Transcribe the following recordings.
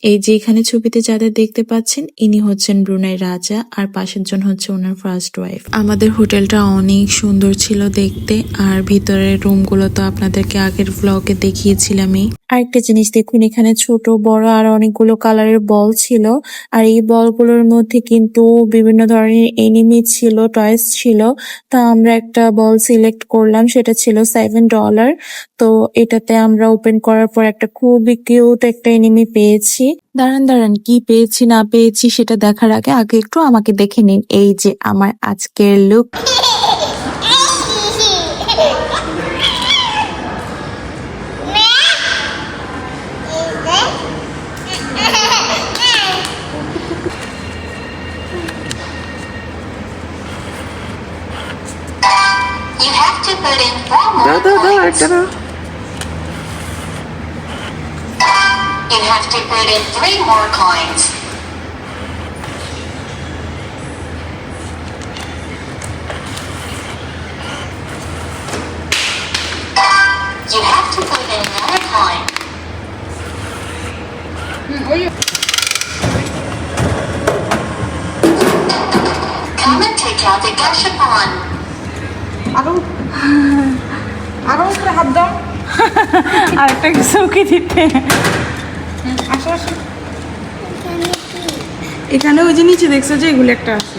এই যে এখানে ছবিতে যাদের দেখতে পাচ্ছেন ইনি হচ্ছেন ব্রুনাই রাজা আর পাশের জন হচ্ছে ওনার ফার্স্ট ওয়াইফ। আমাদের হোটেলটা অনেক সুন্দর ছিল দেখতে আর ভিতরের রুমগুলো তো আপনাদেরকে আগের ব্লগে দেখিয়েছিলামই। আরেকটা জিনিস দেখুন, এখানে ছোট বড় আর অনেকগুলো কালারের বল ছিল আর এই বলগুলোর মধ্যে কিন্তু বিভিন্ন ধরনের এনিমি ছিল, টয়েস ছিল। তা আমরা একটা বল সিলেক্ট করলাম, সেটা ছিল $7। তো এটাতে আমরা ওপেন করার পর একটা খুবই কিউট একটা এনিমি পেয়েছি। দাঁড়ান কি পেয়েছি না পেয়েছি সেটা দেখার আগে আগে একটু আমাকে দেখে নিন। এই যে আমার আজকের look. You have to put in 4 more coins. You have to put in 3 more coins. You have to put in another coin. Come and take out the gashapon. আরো উপরে হাত দাও। আরেকটা কিছু কি দিতে আসো আসো। এখানে ওই যে নিচে দেখছো যে এগুলো একটা আছে।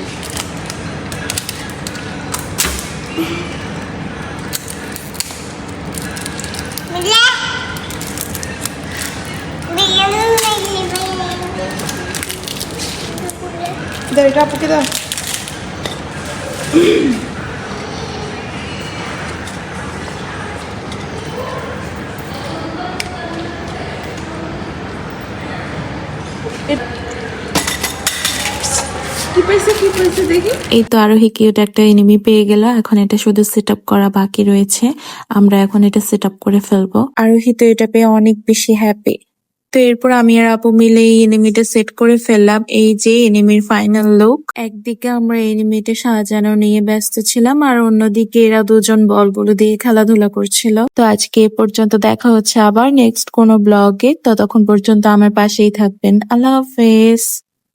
দাও এটা আপুকে দাও। কি পাইছে দেখি। এই তো আরোহী কিউট একটা এনিমি পেয়ে গেল। এখন এটা শুধু সেট আপ করা বাকি রয়েছে, আমরা এখন এটা সেট আপ করে ফেলবো। আরোহী তো এটা পেয়ে অনেক বেশি হ্যাপি। তো এরপর আমি আর আপু মিলে এই এনিমিটা সেট করে ফেললাম। এই যে এনিমির ফাইনাল লুক। একদিকে আমরা এনিমিটা সাজানো নিয়ে ব্যস্ত ছিলাম আর অন্যদিকে এরা দুজন বলগুলো দিয়ে খেলাধুলা করছিল। তো আজকে এ পর্যন্ত, দেখা হচ্ছে আবার নেক্সট কোনো ব্লগে। ততক্ষণ পর্যন্ত আমার পাশেই থাকবেন। আল্লাহ হাফেজ।